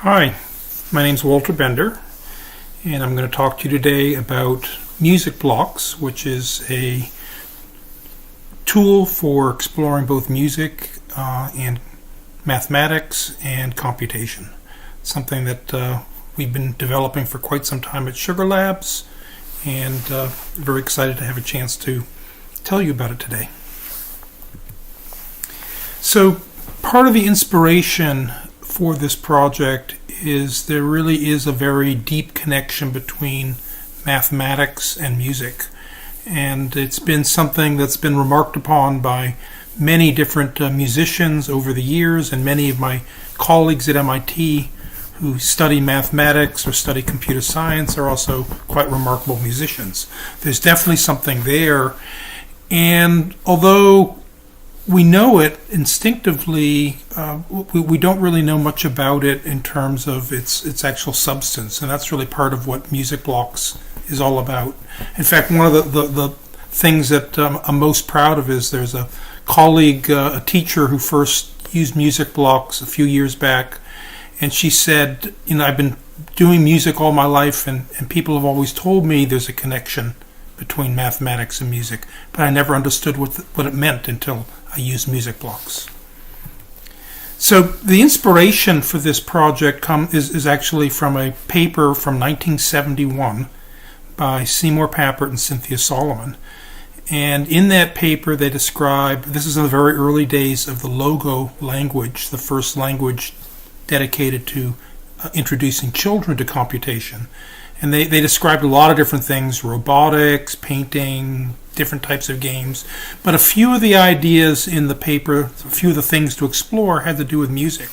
Hi, my name's Walter Bender, and I'm going to talk to you today about music blocks, which is a tool for exploring both music and mathematics and computation. Something that we've been developing for quite some time at Sugar Labs, and very excited to have a chance to tell you about it today. So part of the inspiration for this project is there really is a very deep connection between mathematics and music, and it's been something that's been remarked upon by many different musicians over the years, and many of my colleagues at MIT who study mathematics or study computer science are also quite remarkable musicians. There's definitely something there, and although we know it instinctively, we don't really know much about it in terms of its actual substance, and that's really part of what music blocks is all about. In fact, one of the things that I'm most proud of is there's a colleague, a teacher who first used music blocks a few years back, and she said, I've been doing music all my life, and people have always told me there's a connection between mathematics and music, but I never understood what it meant until I used music blocks. So the inspiration for this project is actually from a paper from 1971 by Seymour Papert and Cynthia Solomon. And in that paper they describe, this is in the very early days of the Logo language, the first language dedicated to introducing children to computation. And they described a lot of different things: robotics, painting, different types of games. But a few of the ideas in the paper, a few of the things to explore, had to do with music.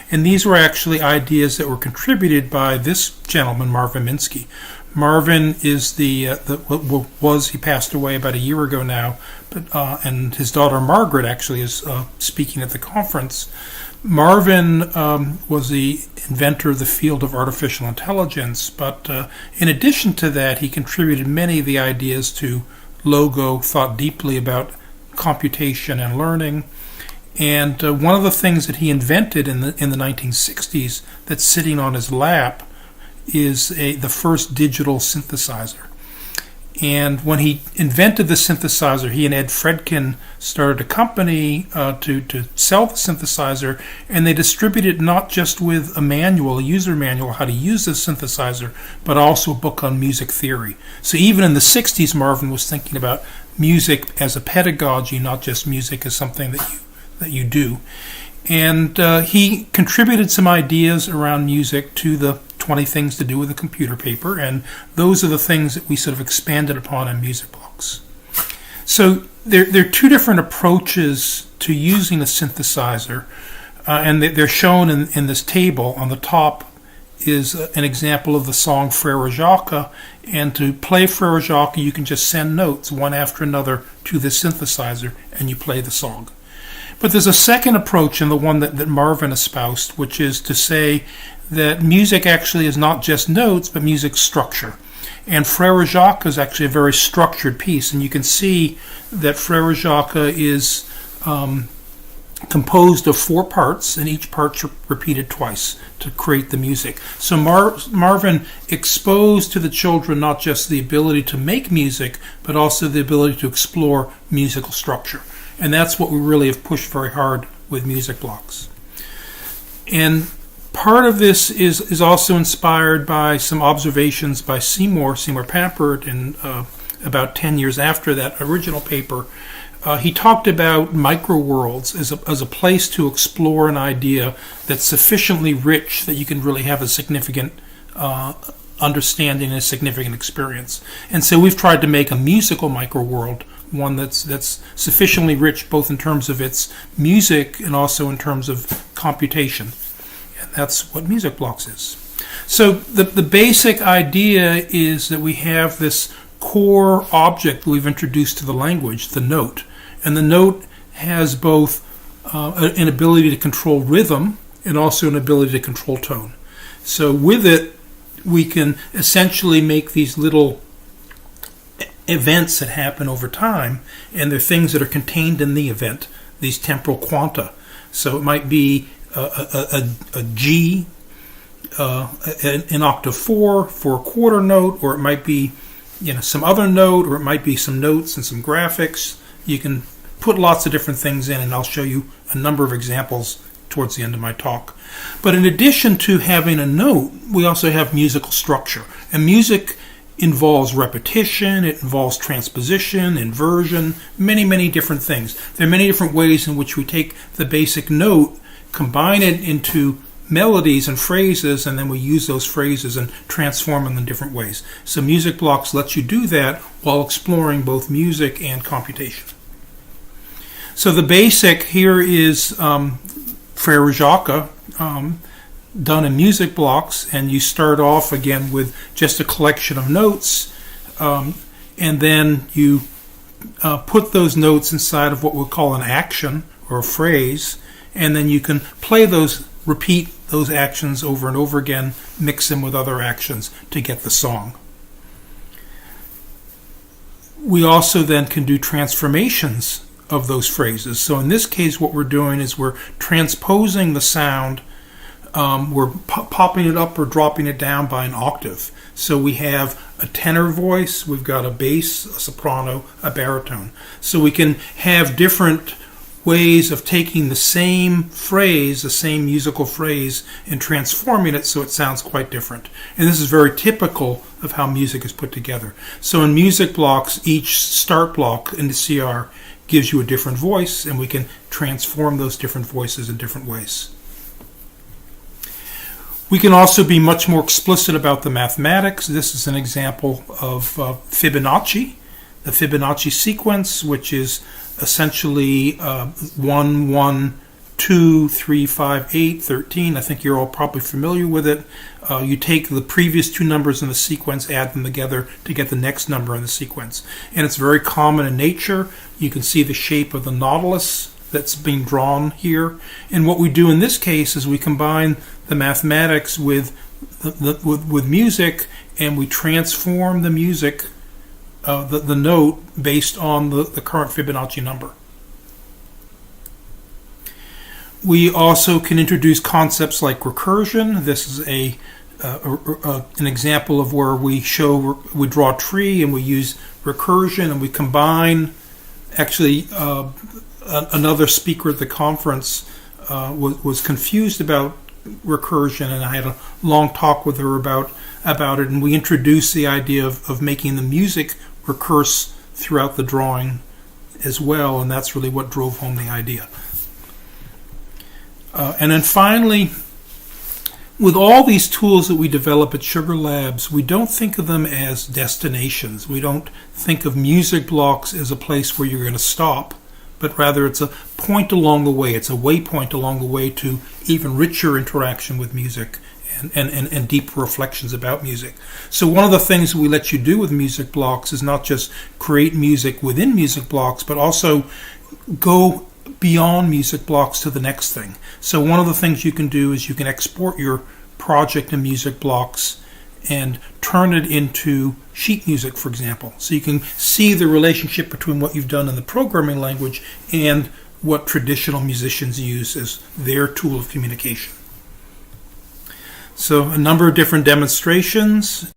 And these were actually ideas that were contributed by this gentleman, Marvin Minsky. Marvin is he passed away about a year ago now, but and his daughter Margaret actually is speaking at the conference. Marvin was the inventor of the field of artificial intelligence, but in addition to that, he contributed many of the ideas to Logo, thought deeply about computation and learning. And one of the things that he invented in the 1960s that's sitting on his lap is the first digital synthesizer. And when he invented the synthesizer, he and Ed Fredkin started a company to sell the synthesizer, and they distributed not just with a user manual, how to use the synthesizer, but also a book on music theory. So even in the 60s, Marvin was thinking about music as a pedagogy, not just music as something that you do. And he contributed some ideas around music to the 20 Things to Do with a Computer paper, and those are the things that we sort of expanded upon in music blocks. So there are two different approaches to using a synthesizer, and they're shown in this table. On the top is an example of the song Frère Jacques, and to play Frère Jacques, you can just send notes one after another to the synthesizer, and you play the song. But there's a second approach, and the one that Marvin espoused, which is to say that music actually is not just notes, but music structure. And Frère Jacques is actually a very structured piece, and you can see that Frère Jacques is composed of 4 parts, and each part's repeated twice to create the music. So Marvin exposed to the children not just the ability to make music, but also the ability to explore musical structure. And that's what we really have pushed very hard with music blocks. And part of this is also inspired by some observations by Seymour Papert, and about 10 years after that original paper. He talked about microworlds as a place to explore an idea that's sufficiently rich that you can really have a significant understanding and a significant experience. And so we've tried to make a musical microworld, one that's sufficiently rich both in terms of its music and also in terms of computation. And that's what music blocks is. So the basic idea is that we have this core object we've introduced to the language, the note. And the note has both an ability to control rhythm and also an ability to control tone. So with it, we can essentially make these little events that happen over time, and they're things that are contained in the event, these temporal quanta. So it might be a G an octave 4 for a quarter note, or it might be some other note, or it might be some notes and some graphics. You can put lots of different things in, and I'll show you a number of examples towards the end of my talk. But in addition to having a note, we also have musical structure. And music involves repetition, it involves transposition, inversion, many different things. There are many different ways in which we take the basic note, combine it into melodies and phrases, and then we use those phrases and transform them in different ways. So Music Blocks lets you do that while exploring both music and computation. So the basic here is Frere Jacques done in Music Blocks, and you start off again with just a collection of notes, and then you put those notes inside of what we'll call an action or a phrase, and then you can repeat those actions over and over again, mix them with other actions to get the song. We also then can do transformations of those phrases. So in this case, what we're doing is we're transposing the sound. We're popping it up or dropping it down by an octave. So we have a tenor voice, we've got a bass, a soprano, a baritone. So we can have different ways of taking the same phrase, the same musical phrase, and transforming it so it sounds quite different. And this is very typical of how music is put together. So in Music Blocks, each start block in the CR gives you a different voice, and we can transform those different voices in different ways. We can also be much more explicit about the mathematics. This is an example of Fibonacci, the Fibonacci sequence, which is essentially 1, 1, 2, 3, 5, 8, 13. I think you're all probably familiar with it. You take the previous two numbers in the sequence, add them together to get the next number in the sequence. And it's very common in nature. You can see the shape of the nautilus that's being drawn here. And what we do in this case is we combine the mathematics with music, and we transform the music, the note, based on the current Fibonacci number. We also can introduce concepts like recursion. This is an example of where we draw a tree and we use recursion, and we combine. Actually, another speaker at the conference was confused about recursion, and I had a long talk with her about it, and we introduced the idea of making the music recurse throughout the drawing as well, and that's really what drove home the idea. And then finally, with all these tools that we develop at Sugar Labs, we don't think of them as destinations. We don't think of Music Blocks as a place where you're going to stop, but rather it's a point along the way. It's a waypoint along the way to even richer interaction with music and deeper reflections about music. So one of the things that we let you do with Music Blocks is not just create music within Music Blocks, but also go beyond Music Blocks to the next thing. So one of the things you can do is you can export your project in Music Blocks and turn it into sheet music, for example. So you can see the relationship between what you've done in the programming language and what traditional musicians use as their tool of communication. So a number of different demonstrations.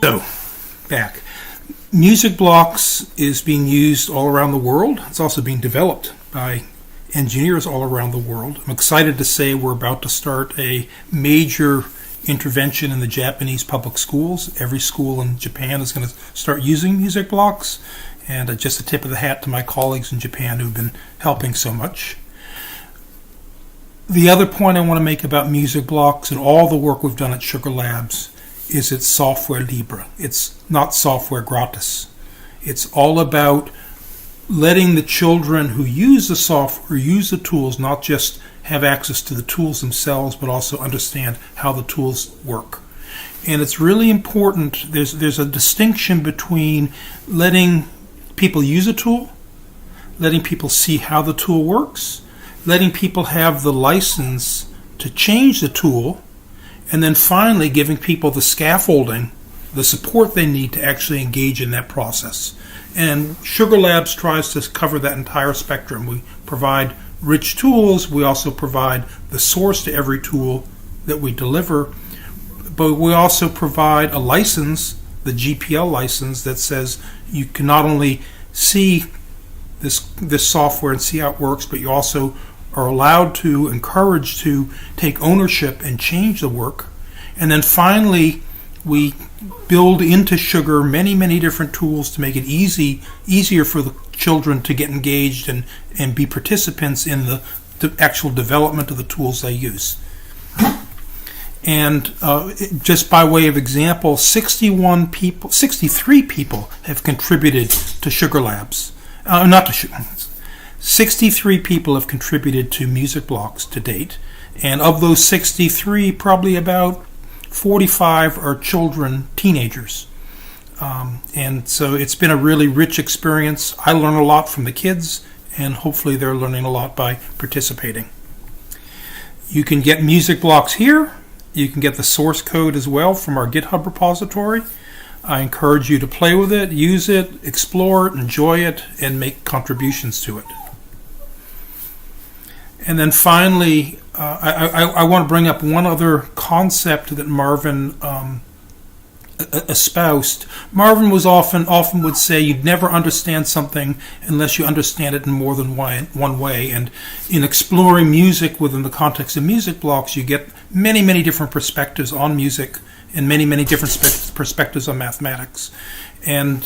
So, back. Music Blocks is being used all around the world. It's also being developed by engineers all around the world. I'm excited to say we're about to start a major intervention in the Japanese public schools. Every school in Japan is going to start using Music Blocks, and just a tip of the hat to my colleagues in Japan who've been helping so much. The other point I want to make about Music Blocks and all the work we've done at Sugar Labs is it's software libre. It's not software gratis. It's all about letting the children who use the software, use the tools, not just have access to the tools themselves, but also understand how the tools work. And it's really important. There's a distinction between letting people use a tool, letting people see how the tool works, letting people have the license to change the tool, and then finally giving people the scaffolding, the support they need to actually engage in that process. And Sugar Labs tries to cover that entire spectrum. We provide rich tools. We also provide the source to every tool that we deliver. But we also provide a license, the GPL license, that says you can not only see this software and see how it works, but you also are allowed to, encouraged to take ownership and change the work. And then finally, we build into Sugar many, many different tools to make it easier for the children to get engaged and be participants in the actual development of the tools they use. And just by way of example, 63 people have contributed to Sugar Labs. 63 people have contributed to Music Blocks to date, and of those 63, probably about 45 are children, teenagers. And so it's been a really rich experience. I learn a lot from the kids, and hopefully they're learning a lot by participating. You can get Music Blocks here. You can get the source code as well from our GitHub repository. I encourage you to play with it, use it, explore it, enjoy it, and make contributions to it. And then finally, I want to bring up one other concept that Marvin espoused. Marvin was often would say you'd never understand something unless you understand it in more than one way. And in exploring music within the context of Music Blocks, you get many, many different perspectives on music and many, many different perspectives on mathematics. And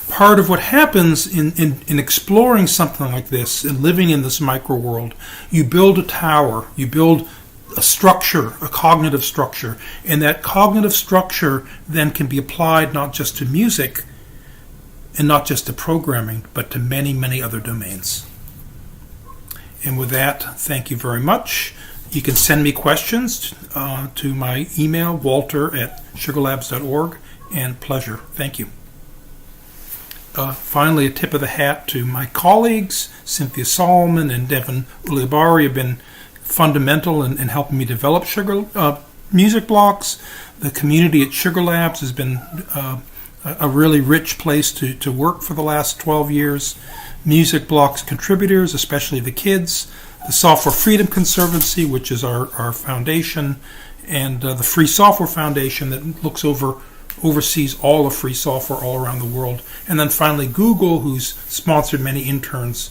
part of what happens in exploring something like this and living in this micro world, you build a tower, you build a structure, a cognitive structure, and that cognitive structure then can be applied not just to music and not just to programming, but to many, many other domains. And with that, thank you very much. You can send me questions to my email, walter@sugarlabs.org, and pleasure. Thank you. Finally, a tip of the hat to my colleagues. Cynthia Solomon and Devin Ulibarri have been fundamental in helping me develop music blocks. The community at Sugar Labs has been a really rich place to work for the last 12 years. Music blocks contributors, especially the kids. The Software Freedom Conservancy, which is our foundation, and the Free Software Foundation that oversees all of free software all around the world. And then finally Google, who's sponsored many interns